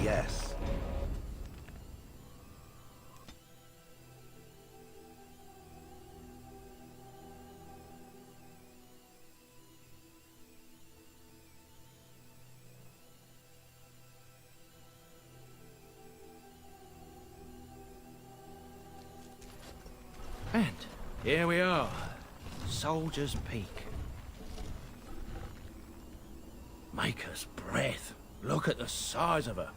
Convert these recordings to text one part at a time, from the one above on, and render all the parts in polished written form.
Yes. And here we are, Soilders Peak. Maker's breath. Look at the size of her.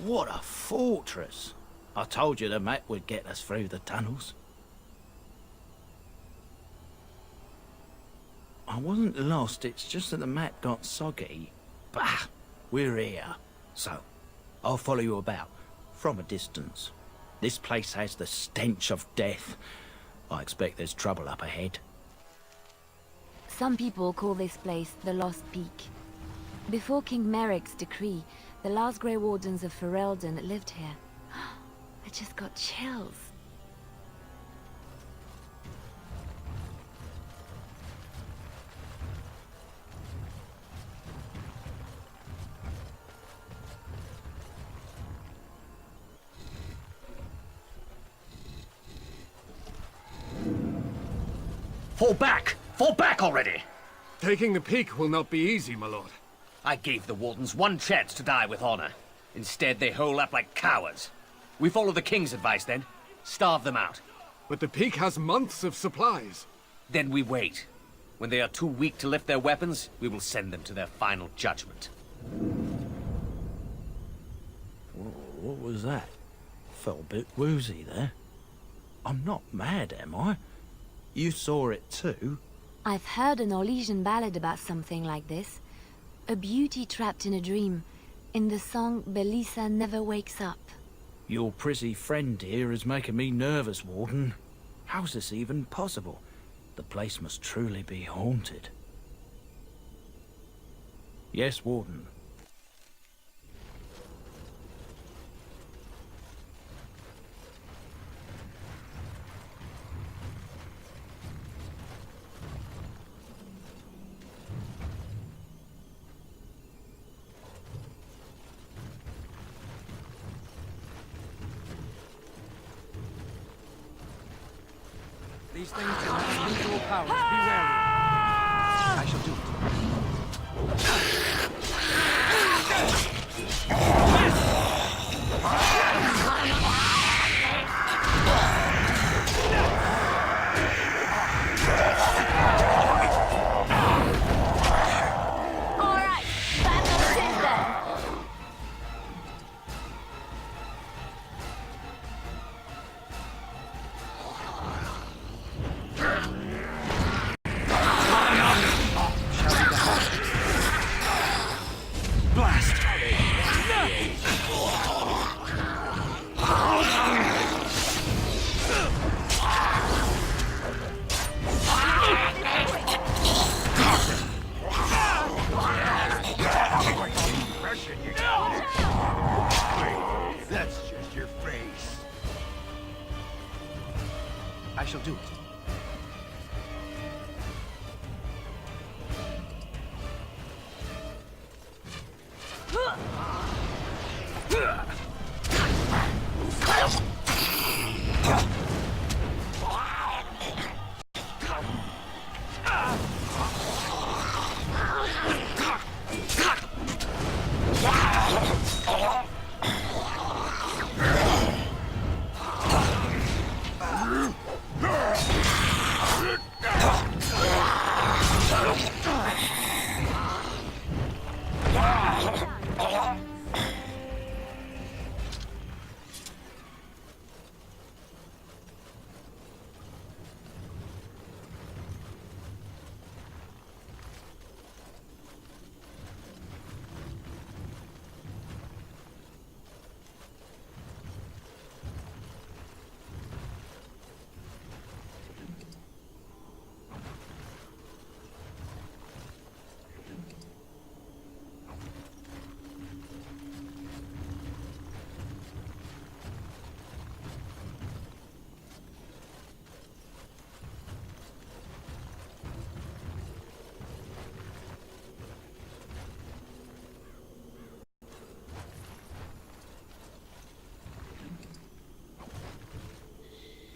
What a fortress. I told you the map would get us through the tunnels. I wasn't lost, it's just that the map got soggy. Bah, we're here. So, I'll follow you about, from a distance. This place has the stench of death. I expect there's trouble up ahead. Some people call this place the Lost Peak. Before King Merrick's decree, the last Grey Wardens of Ferelden lived here. I just got chills. Fall back! Fall back already! Taking the peak will not be easy, my lord. I gave the Wardens one chance to die with honor. Instead, they hole up like cowards. We follow the King's advice, then. Starve them out. But the peak has months of supplies. Then we wait. When they are too weak to lift their weapons, we will send them to their final judgment. What was that? Felt a bit woozy there. I'm not mad, am I? You saw it too? I've heard an Orlesian ballad about something like this. A beauty trapped in a dream. In the song, Belisa never wakes up. Your prissy friend here is making me nervous, Warden. How's this even possible? The place must truly be haunted. Yes, Warden. These things can have unusual powers. Be wary. I shall do Alright, back on the ship then. That's just your face. I shall do it.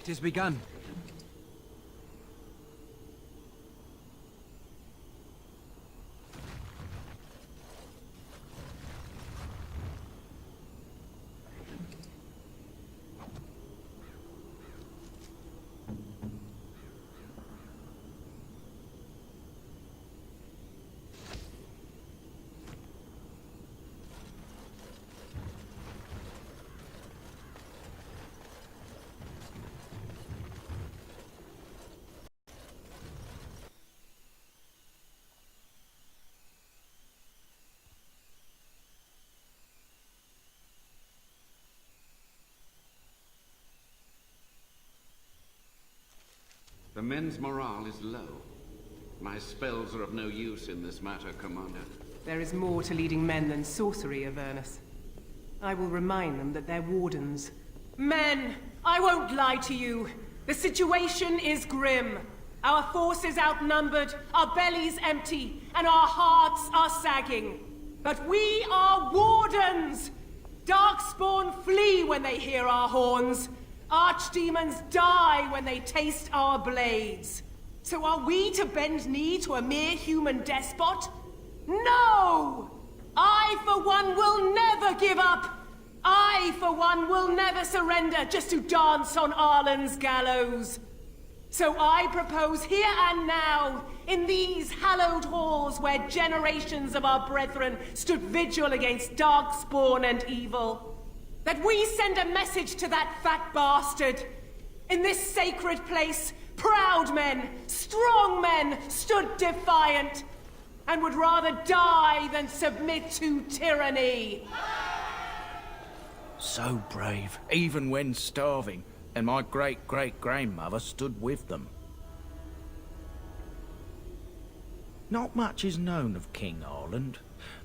It has begun. The men's morale is low. My spells are of no use in this matter, Commander. There is more to leading men than sorcery, Avernus. I will remind them that they're wardens. Men! I won't lie to you. The situation is grim. Our forces outnumbered, our bellies empty, and our hearts are sagging. But we are wardens! Darkspawn flee when they hear our horns. Archdemons die when they taste our blades. So are we to bend knee to a mere human despot? No! I, for one, will never give up. I, for one, will never surrender just to dance on Arlen's gallows. So I propose here and now, in these hallowed halls where generations of our brethren stood vigil against darkspawn and evil, that we send a message to that fat bastard. In this sacred place, proud men, strong men stood defiant, and would rather die than submit to tyranny. So brave, even when starving, and my great-great-grandmother stood with them. Not much is known of King Arland.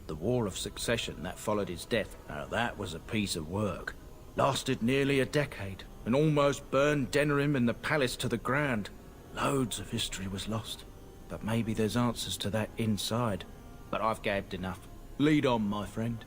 The War of Succession that followed his death, now that was a piece of work. Lasted nearly a decade, and almost burned Denerim and the palace to the ground. Loads of history was lost, but maybe there's answers to that inside. But I've gabbed enough. Lead on, my friend.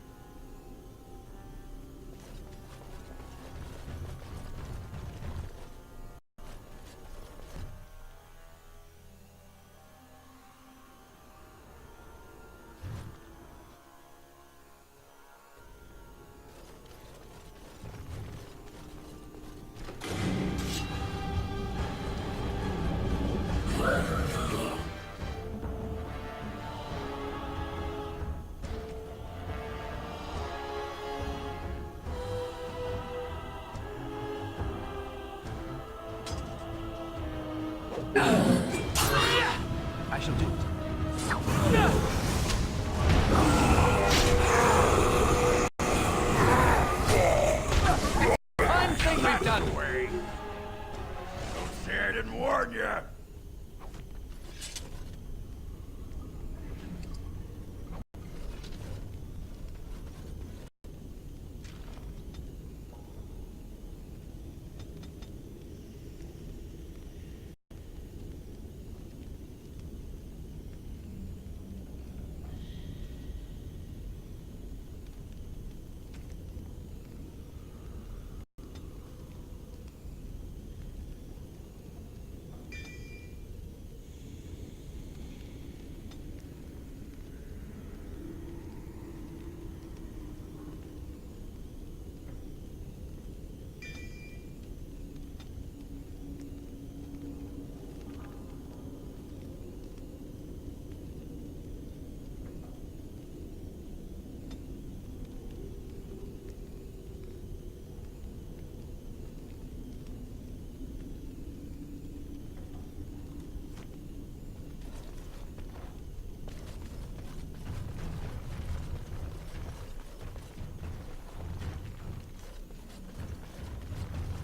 I shall do it. Fine thing we've done. Don't say I didn't warn you.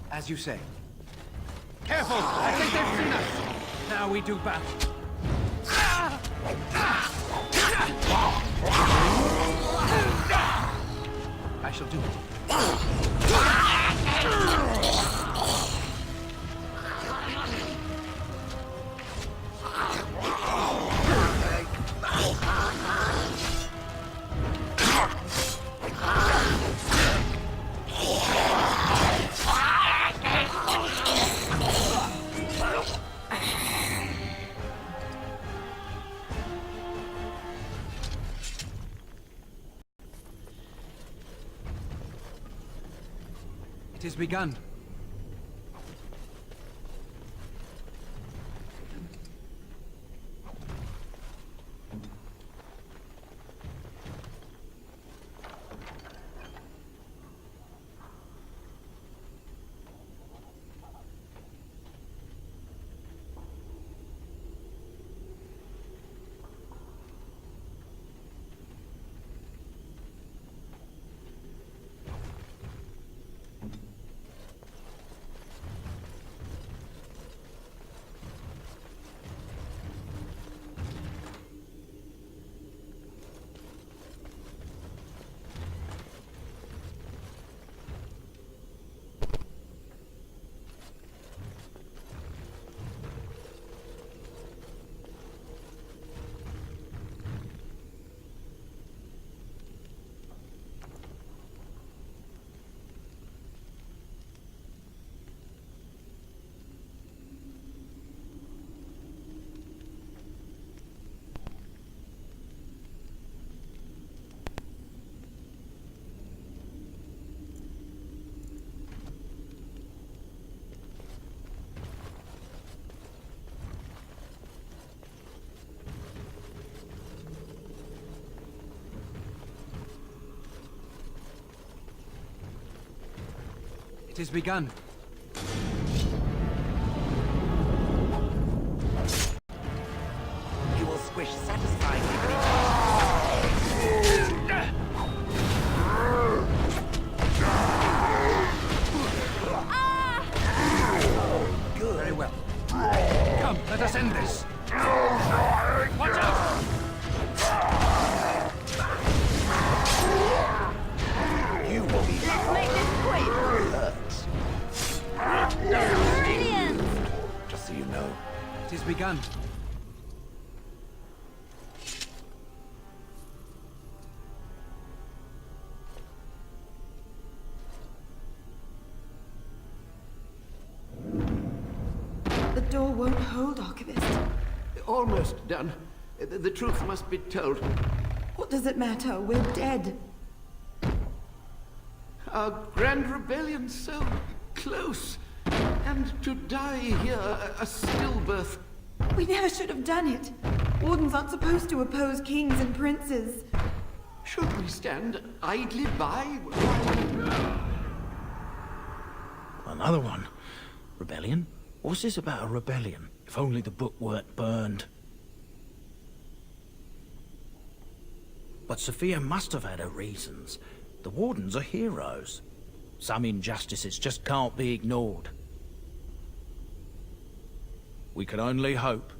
As you say. Careful! I think they've seen us. Now we do battle. I shall do it. is begun. It is begun. You will squish satisfyingly beneath Very well. Come, let us end this. Watch out! You will be Let's make this quick! Brilliant! just so you know. It is begun. The door won't hold, Archivist. Almost done. The truth must be told. What does it matter? We're dead. Our grand rebellion so close. And to die here, a stillbirth. We never should have done it. Wardens aren't supposed to oppose kings and princes. Should we stand idly by? Another one. Rebellion? What's this about a rebellion? If only the book weren't burned. But Sophia must have had her reasons. The Wardens are heroes. Some injustices just can't be ignored. We can only hope.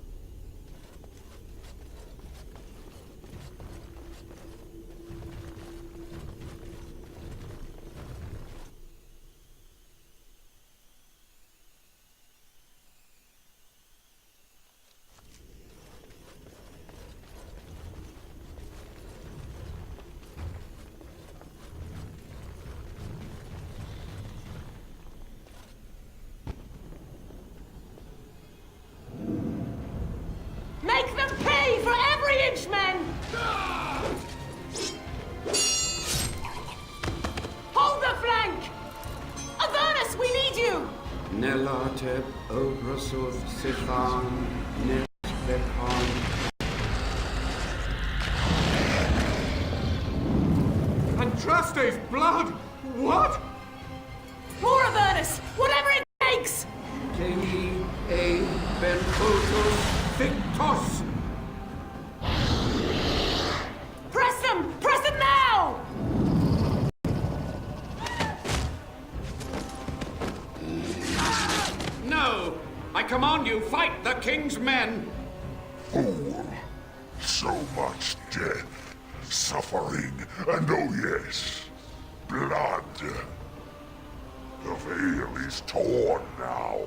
Make them pay for every inch, men! Hold the flank! Avernus, we need you! Nelate obrasuth sifan nesbekon. Andraste's blood! What? More Avernus! Whatever it takes! Tei e benfotos Victos! Press them! Press them now! No! I command you, fight the king's men! Fool. So much death, suffering, and oh yes, blood. The veil is torn now.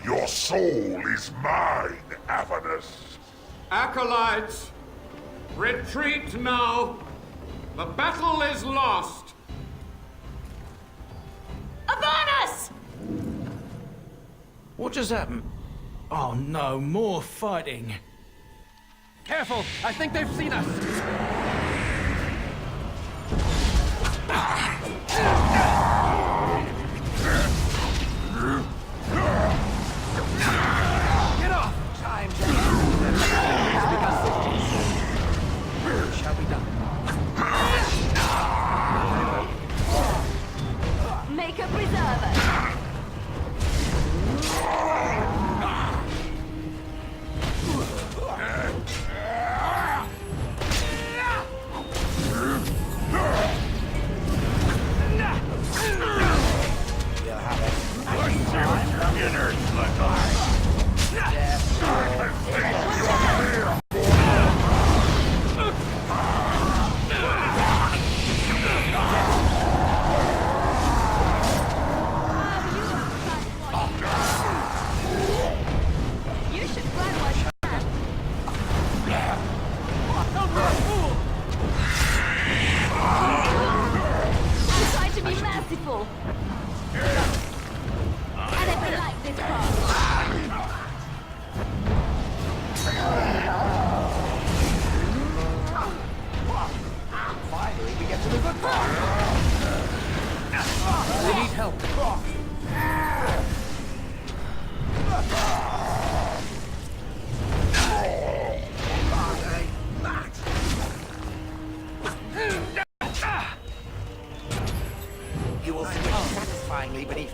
Your soul is mine, Avernus. Acolytes, retreat now! The battle is lost! Avernus! What just happened? Oh no, more fighting. Careful! I think they've seen us!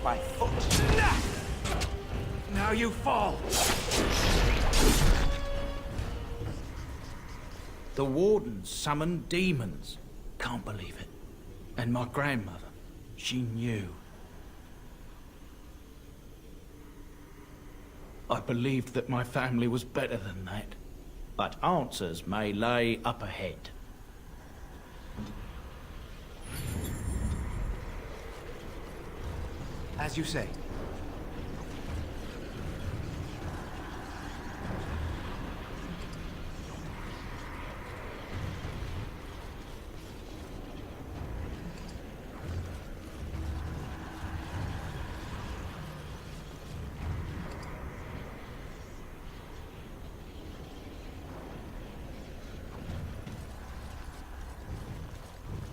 by foot. Now you fall! The wardens summoned demons. Can't believe it. And my grandmother, she knew. I believed that my family was better than that. But answers may lay up ahead. As you say.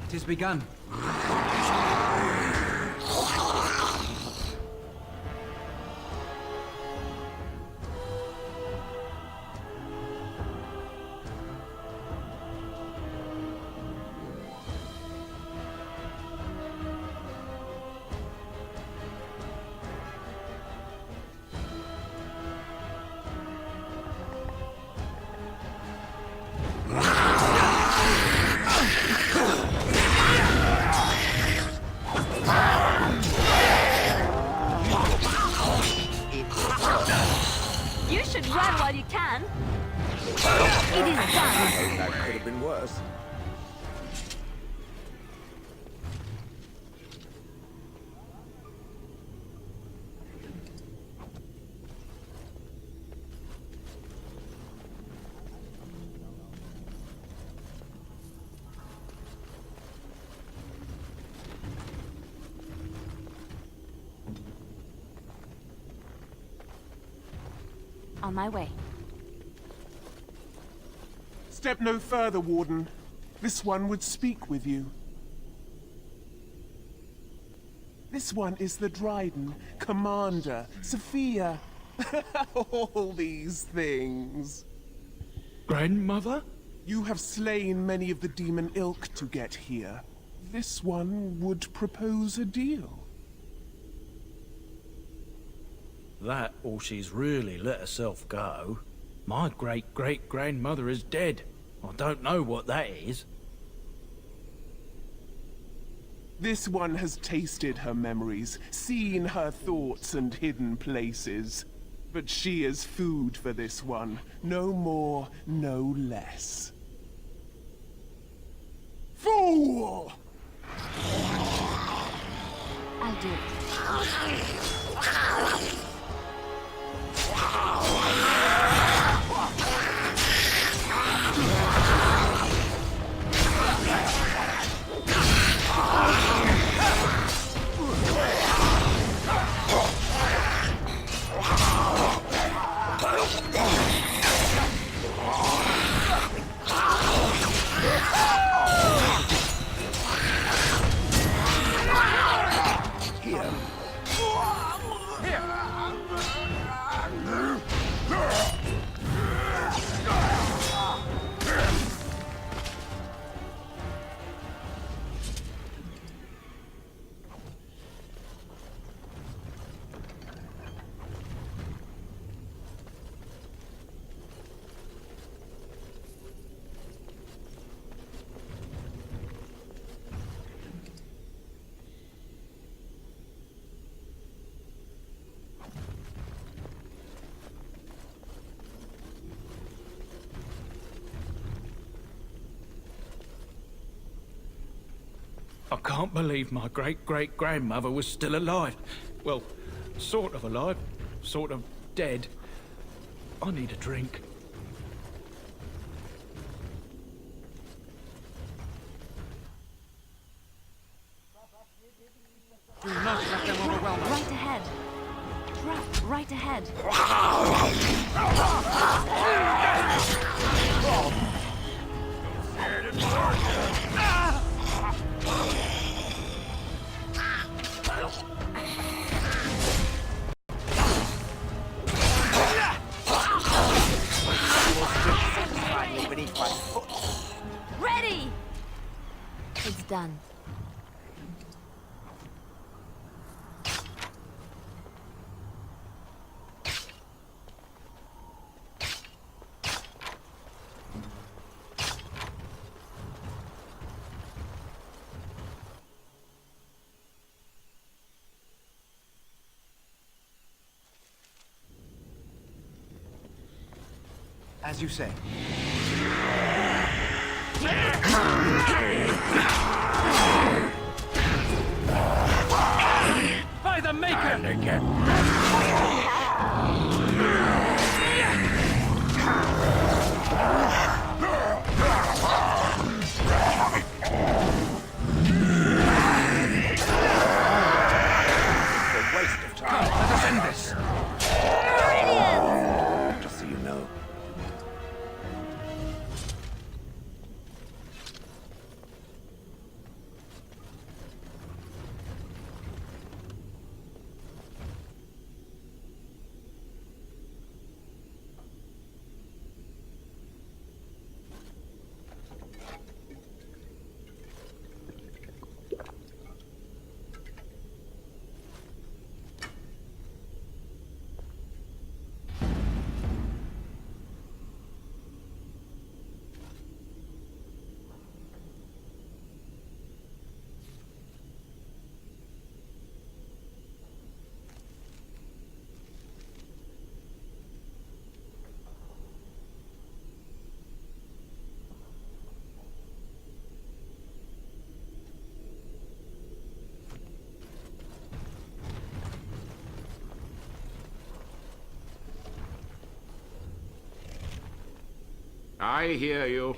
It has begun. You should run while you can. It is done. That could have been worse. On my way. Step no further, Warden. This one would speak with you. This one is the Dryden, Commander, Sophia. All these things. Grandmother? You have slain many of the demon ilk to get here. This one would propose a deal. That, or she's really let herself go. My great-great-grandmother is dead. I don't know what that is. This one has tasted her memories, seen her thoughts and hidden places. But she is food for this one. No more, no less. Fool! I'll do it. I can't believe my great-great-grandmother was still alive. Well, sort of alive, sort of dead. I need a drink. Do not let them overwhelm us. Right ahead. Trap, right ahead. Ready! It's done. As you say. By the Maker! And again. Let us end this. Just so you know. I hear you.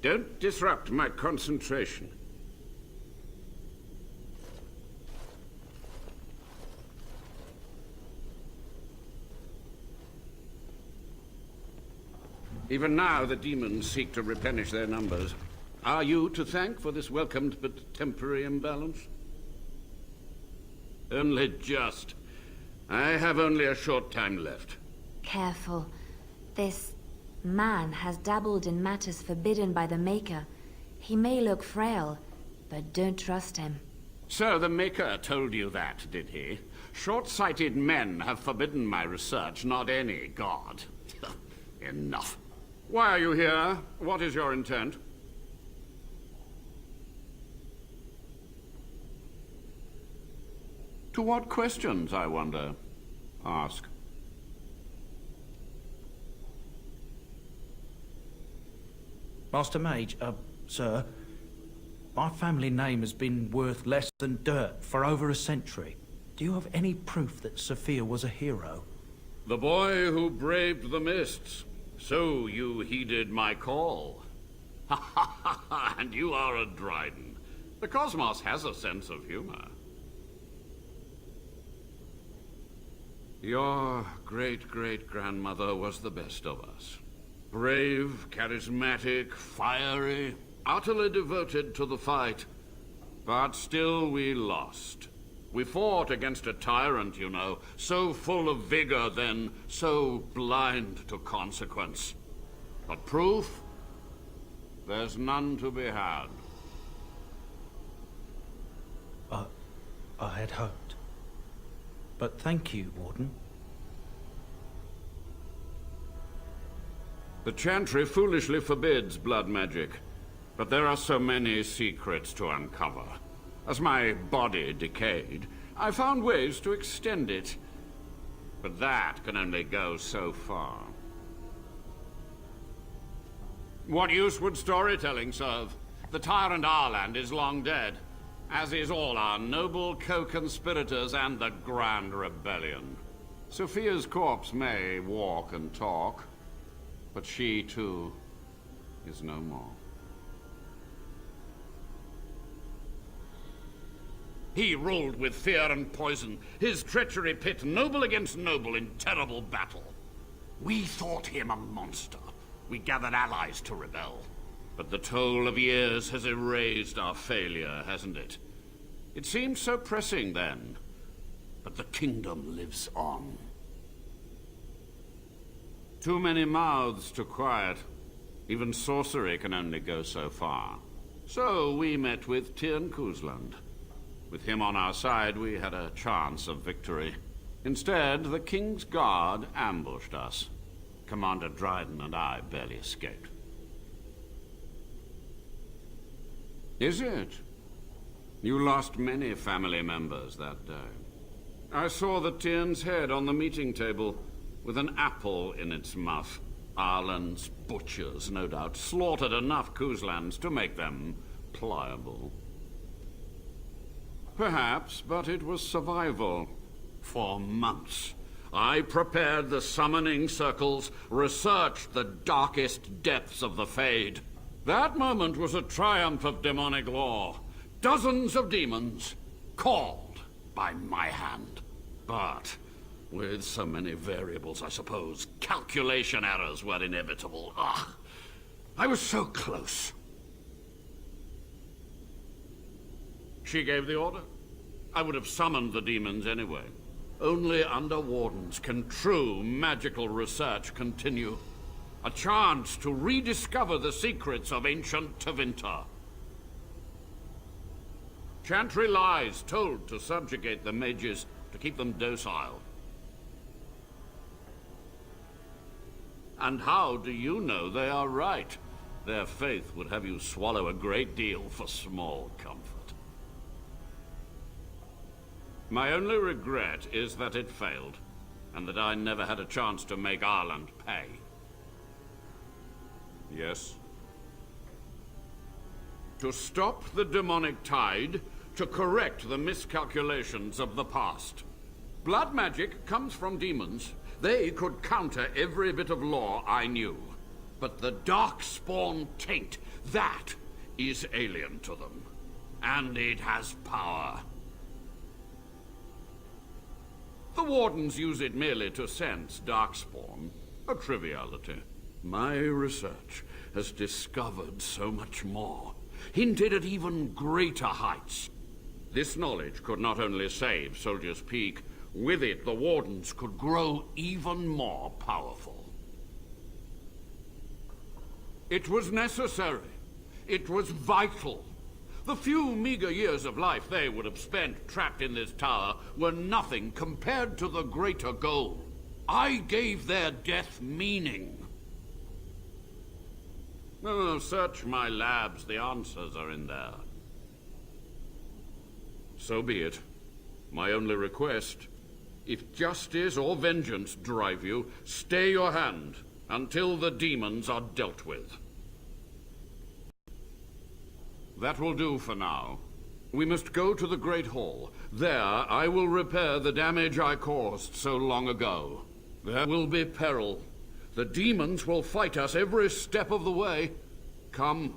Don't disrupt my concentration. Even now, the demons seek to replenish their numbers. Are you to thank for this welcomed but temporary imbalance? Only just. I have only a short time left. Careful. This man has dabbled in matters forbidden by the Maker. He may look frail, but don't trust him. So the Maker told you that, did he? Short-sighted men have forbidden my research, not any god. Enough. Why are you here? What is your intent? To what questions, I wonder? Ask. Master Mage, sir, my family name has been worth less than dirt for over a century. Do you have any proof that Sophia was a hero? The boy who braved the mists. So you heeded my call. Ha ha ha ha, and you are a Dryden. The cosmos has a sense of humor. Your great-great-grandmother was the best of us. Brave, charismatic, fiery, utterly devoted to the fight. But still we lost. We fought against a tyrant, you know, so full of vigor then, so blind to consequence. But proof? There's none to be had. I had hoped. But thank you, Warden. The Chantry foolishly forbids blood magic, but there are so many secrets to uncover. As my body decayed, I found ways to extend it. But that can only go so far. What use would storytelling serve? The tyrant Arland is long dead, as is all our noble co-conspirators and the Grand Rebellion. Sophia's corpse may walk and talk, but she, too, is no more. He ruled with fear and poison, his treachery pit noble against noble in terrible battle. We thought him a monster. We gathered allies to rebel. But the toll of years has erased our failure, hasn't it? It seemed so pressing then, but the kingdom lives on. Too many mouths to quiet. Even sorcery can only go so far. So we met with Tyrn Kuzland. With him on our side, we had a chance of victory. Instead, the King's Guard ambushed us. Commander Dryden and I barely escaped. Is it? You lost many family members that day. I saw the Tyrn's head on the meeting table, with an apple in its mouth. Ireland's butchers, no doubt, slaughtered enough Kuzlans to make them pliable. Perhaps, but it was survival. For months, I prepared the summoning circles, researched the darkest depths of the Fade. That moment was a triumph of demonic law. Dozens of demons, called by my hand. But with so many variables, I suppose, calculation errors were inevitable. Ugh, I was so close. She gave the order. I would have summoned the demons anyway. Only under Wardens can true magical research continue. A chance to rediscover the secrets of ancient Tevinter. Chantry lies told to subjugate the mages, to keep them docile. And how do you know they are right? Their faith would have you swallow a great deal for small comfort. My only regret is that it failed, and that I never had a chance to make Ireland pay. Yes? To stop the demonic tide, to correct the miscalculations of the past. Blood magic comes from demons. They could counter every bit of law I knew. But the Darkspawn taint, that is alien to them. And it has power. The Wardens use it merely to sense Darkspawn, a triviality. My research has discovered so much more, hinted at even greater heights. This knowledge could not only save Soldier's Peak, with it the Wardens could grow even more powerful. It was necessary. It was vital. The few meager years of life they would have spent trapped in this tower were nothing compared to the greater goal. I gave their death meaning. Oh, search my labs. The answers are in there. So be it. My only request, if justice or vengeance drive you, stay your hand until the demons are dealt with. That will do for now. We must go to the Great Hall. There, I will repair the damage I caused so long ago. There will be peril. The demons will fight us every step of the way. Come.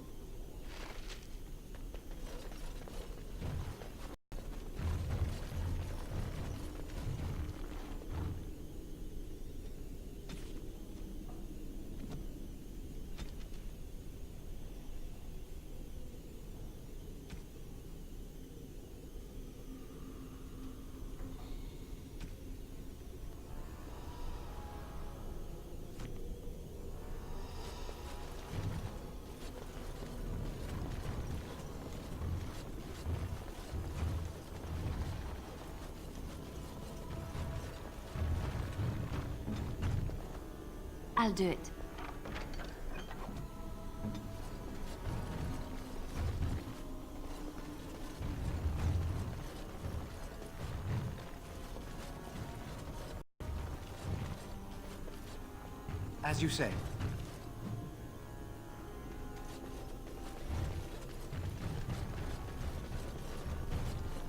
I'll do it. As you say.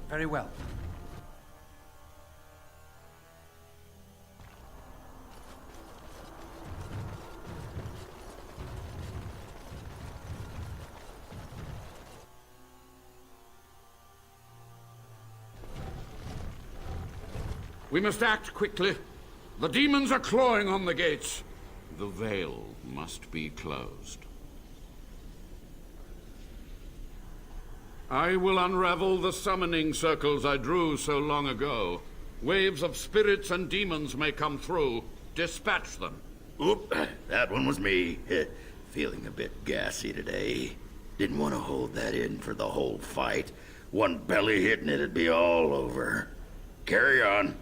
Very well. We must act quickly. The demons are clawing on the gates. The veil must be closed. I will unravel the summoning circles I drew so long ago. Waves of spirits and demons may come through. Dispatch them. Oop, that one was me. Feeling a bit gassy today. Didn't want to hold that in for the whole fight. One belly hit and it'd be all over. Carry on.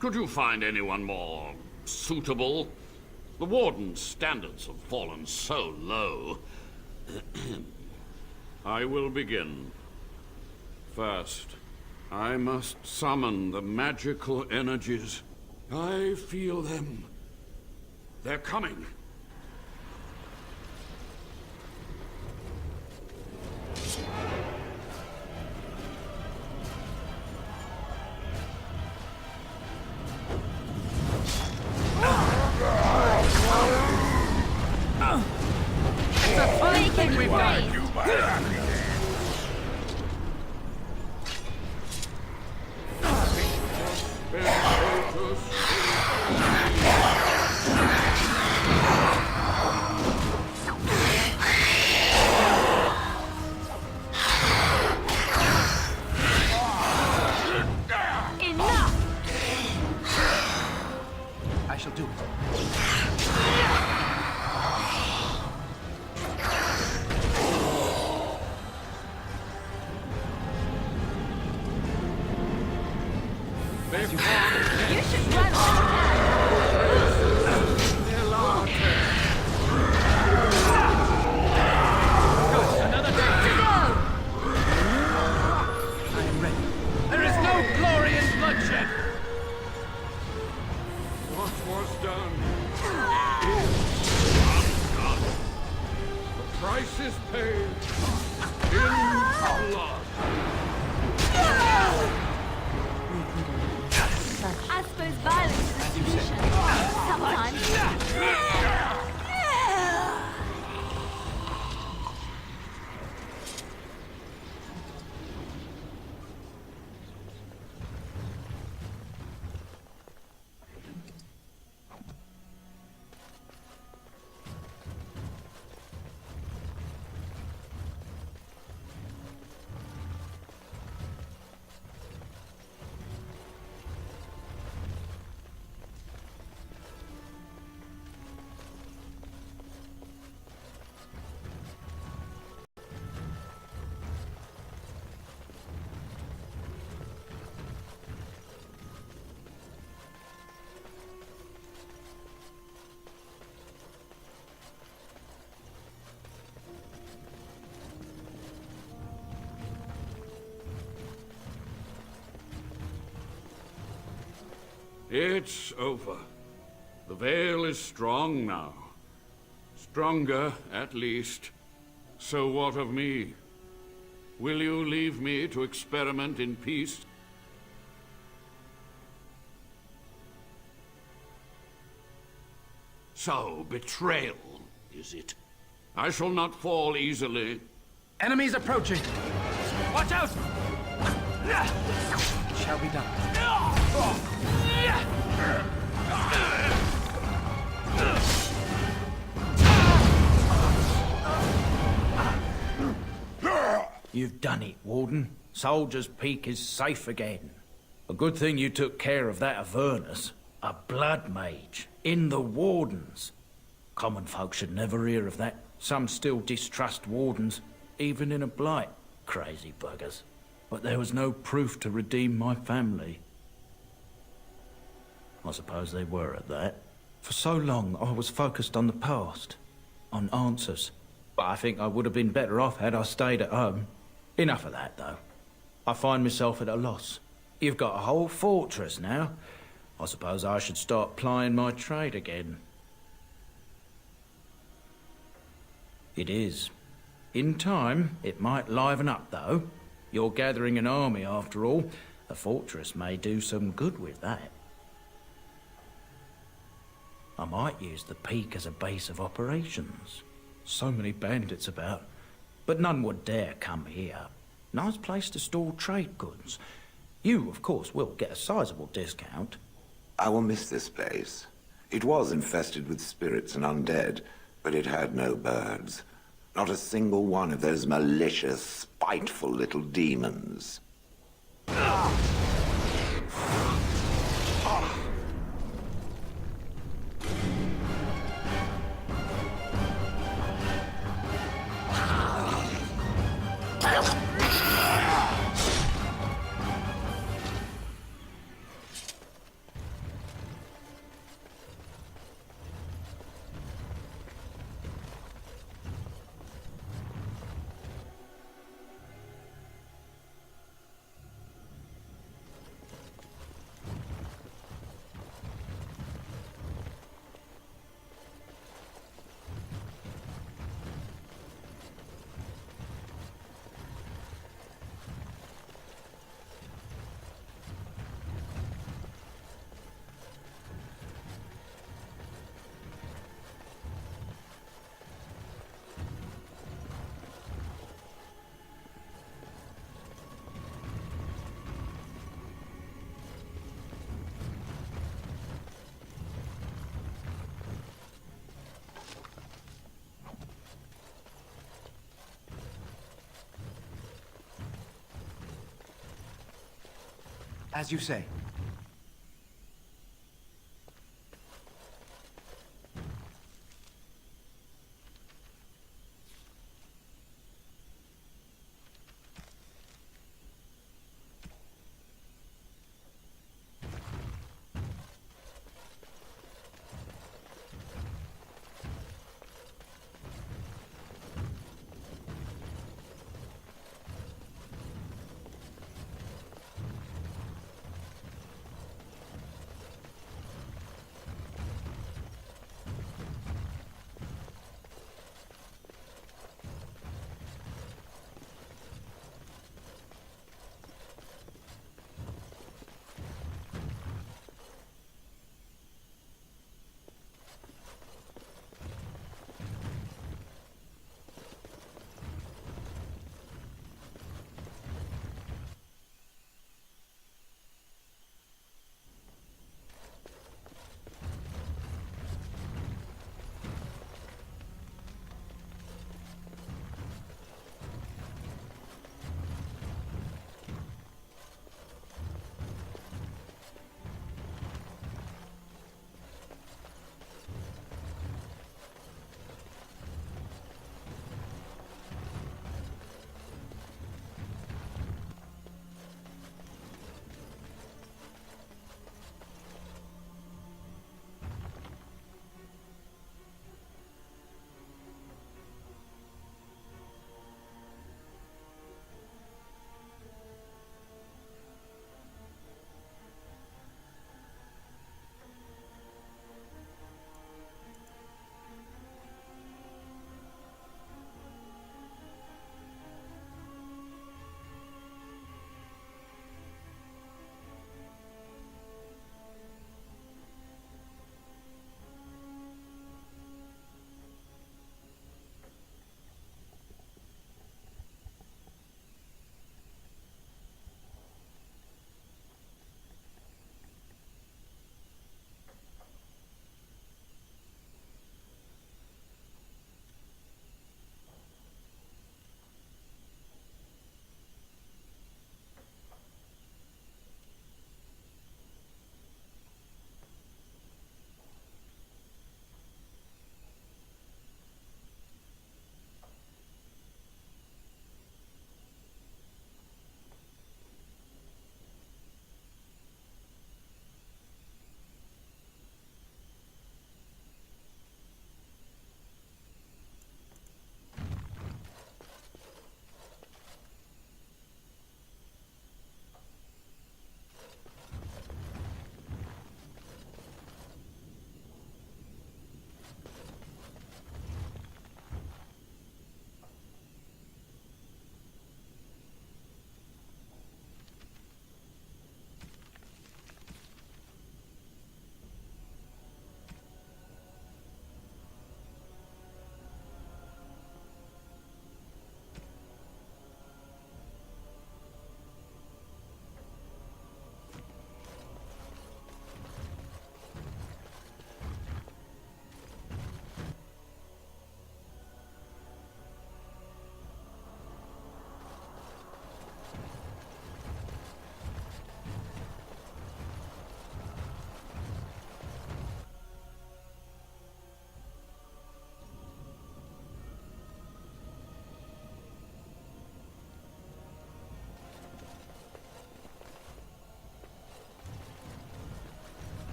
Could you find anyone more suitable? The Warden's standards have fallen so low. I will begin. First, I must summon the magical energies. I feel them They're coming. It's a fun thing we've got. Enough! I shall do it. You should run all Good, another day. to go! I am ready. There is no glory in bloodshed. What was done the price is paid in blood. I suppose violence is a solution. Sometimes. It's over. The veil is strong now. Stronger, at least. So what of me? Will you leave me to experiment in peace? So, betrayal, is it? I shall not fall easily. Enemies approaching. Watch out! Shall be done. You've done it, Warden. Soldier's Peak is safe again. A good thing you took care of that Avernus. A blood mage. In the Wardens. Common folk should never hear of that. Some still distrust Wardens, even in a blight. Crazy buggers. But there was no proof to redeem my family. I suppose they were at that. For so long, I was focused on the past. On answers. But I think I would have been better off had I stayed at home. Enough of that, though. I find myself at a loss. You've got a whole fortress now. I suppose I should start plying my trade again. It is. In time, it might liven up, though. You're gathering an army, after all. A fortress may do some good with that. I might use the peak as a base of operations. So many bandits about. But none would dare come here. Nice place to store trade goods. You, of course, will get a sizable discount. I will miss this place. It was infested with spirits and undead, but it had no birds. Not a single one of those malicious, spiteful little demons. As you say.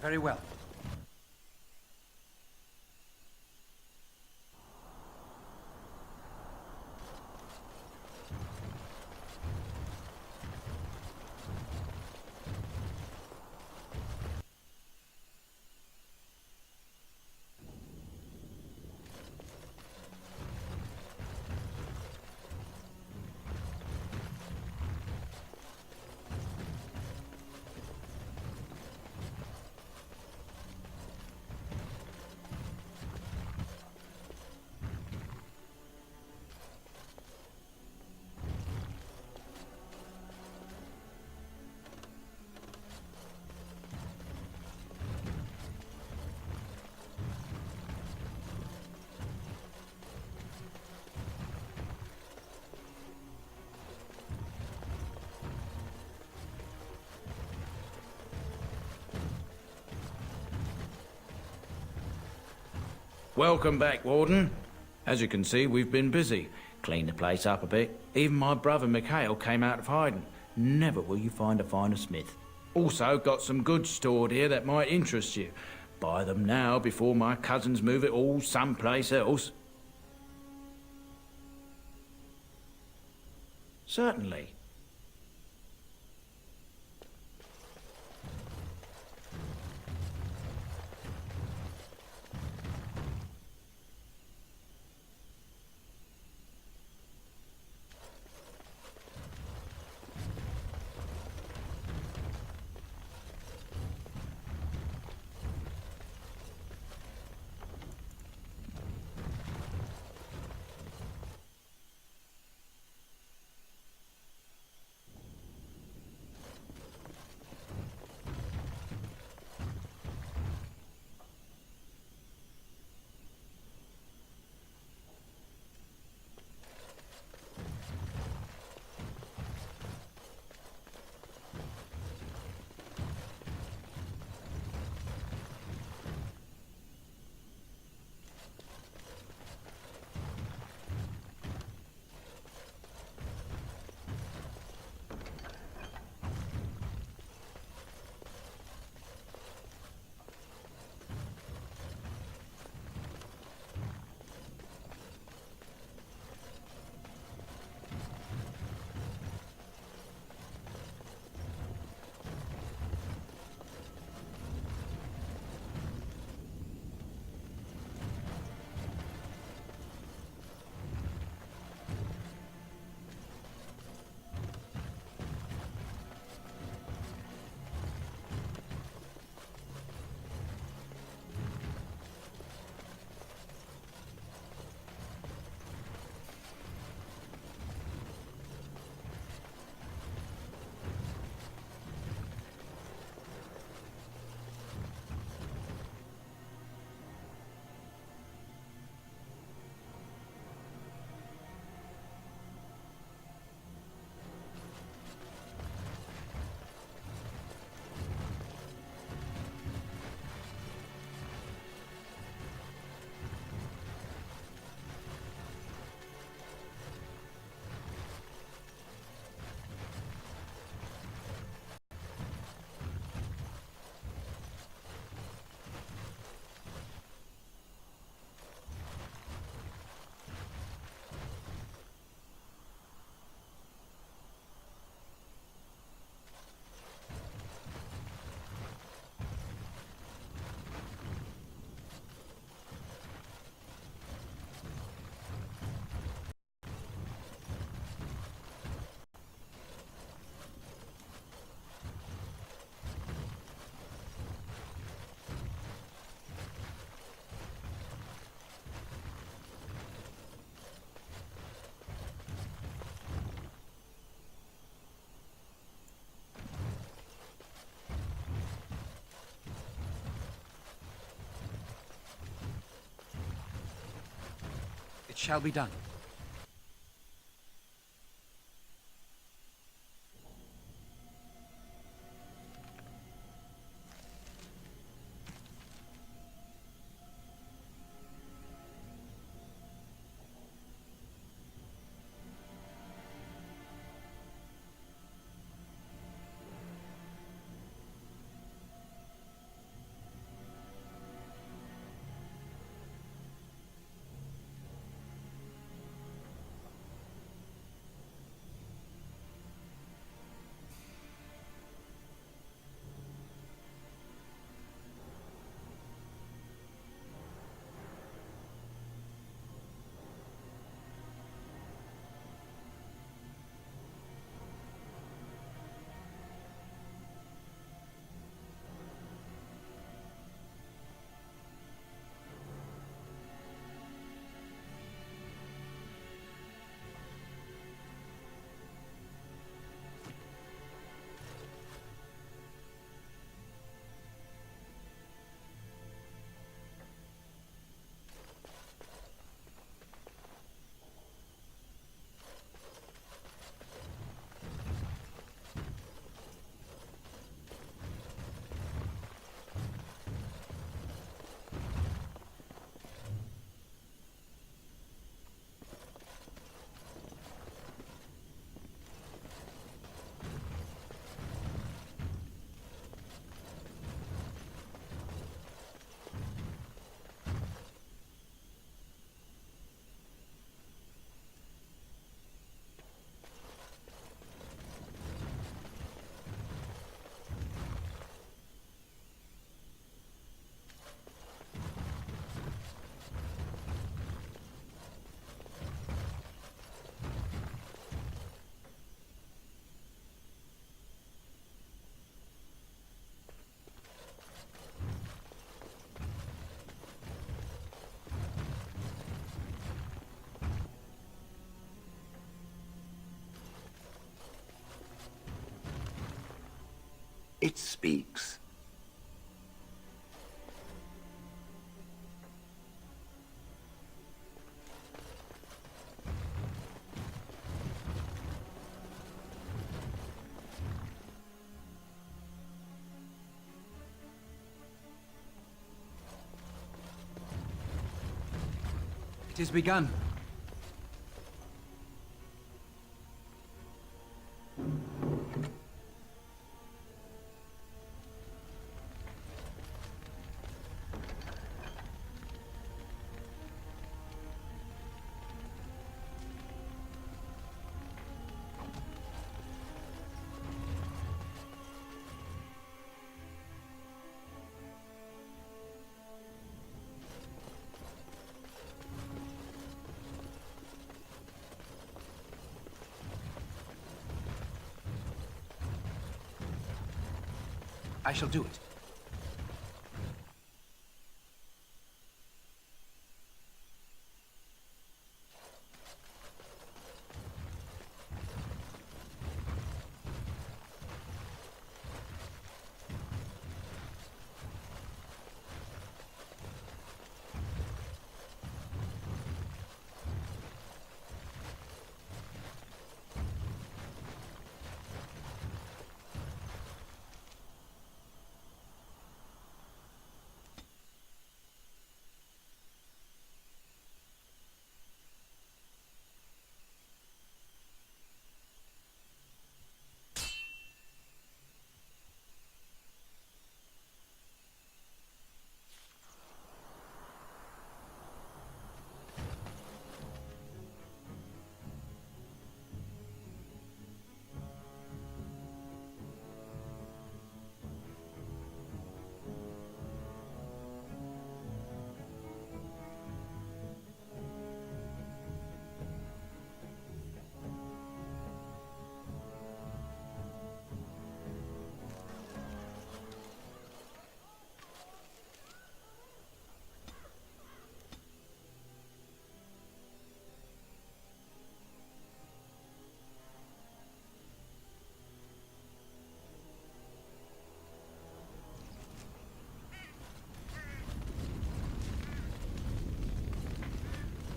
Very well. Welcome back, Warden. As you can see, we've been busy. Cleaned the place up a bit. Even my brother Mikhail came out of hiding. Never will you find a finer smith. Also got some goods stored here that might interest you. Buy them now before my cousins move it all someplace else. Certainly. It shall be done. It speaks. It has begun. I shall do it.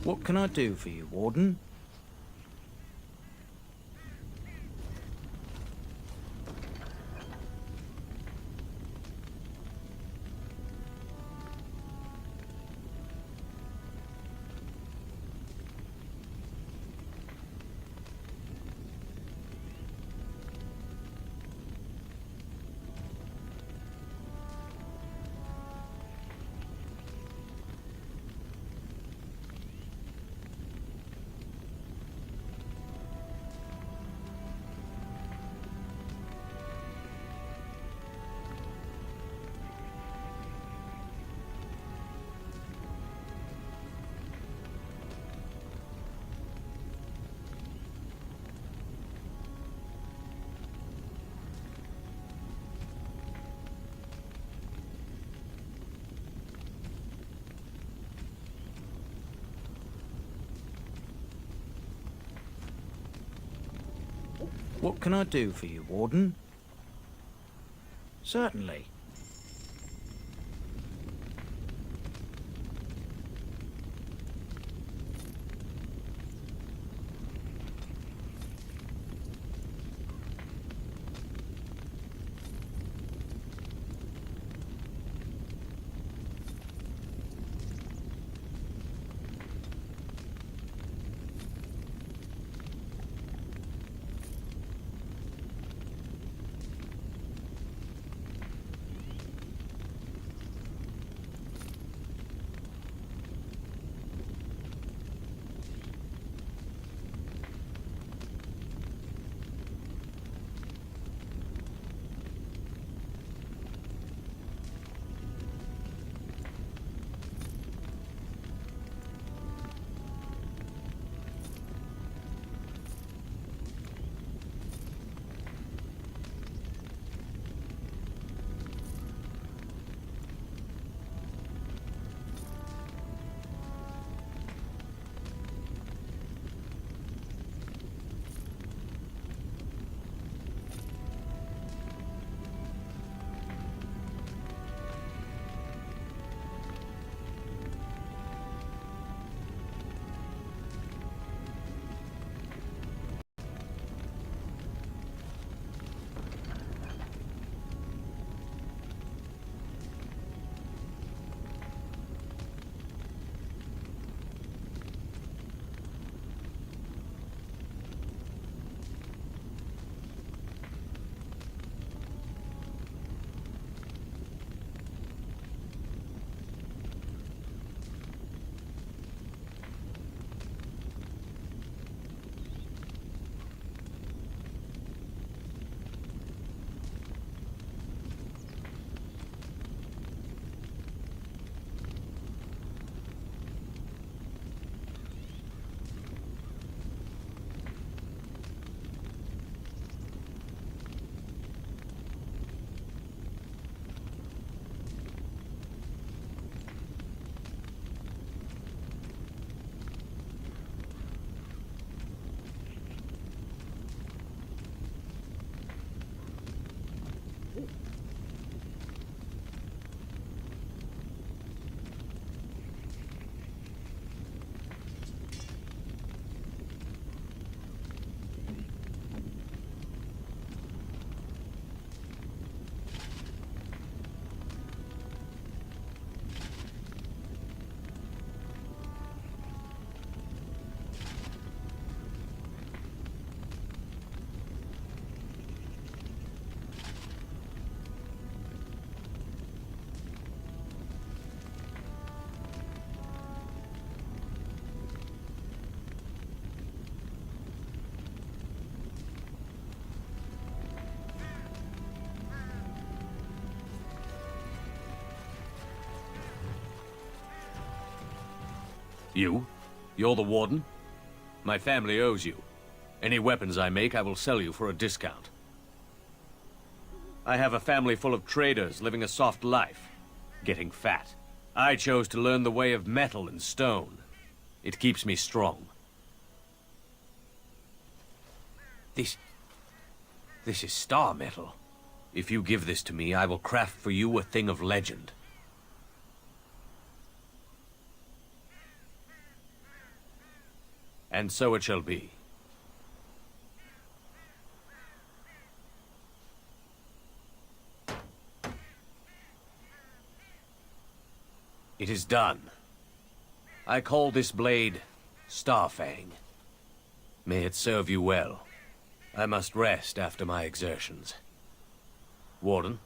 What can I do for you, Warden? What can I do for you, Warden? Certainly. You? You're the warden? My family owes you. Any weapons I make, I will sell you for a discount. I have a family full of traders living a soft life, getting fat. I chose to learn the way of metal and stone. It keeps me strong. This is star metal. If you give this to me, I will craft for you a thing of legend. And so it shall be. It is done. I call this blade Starfang. May it serve you well. I must rest after my exertions. Warden,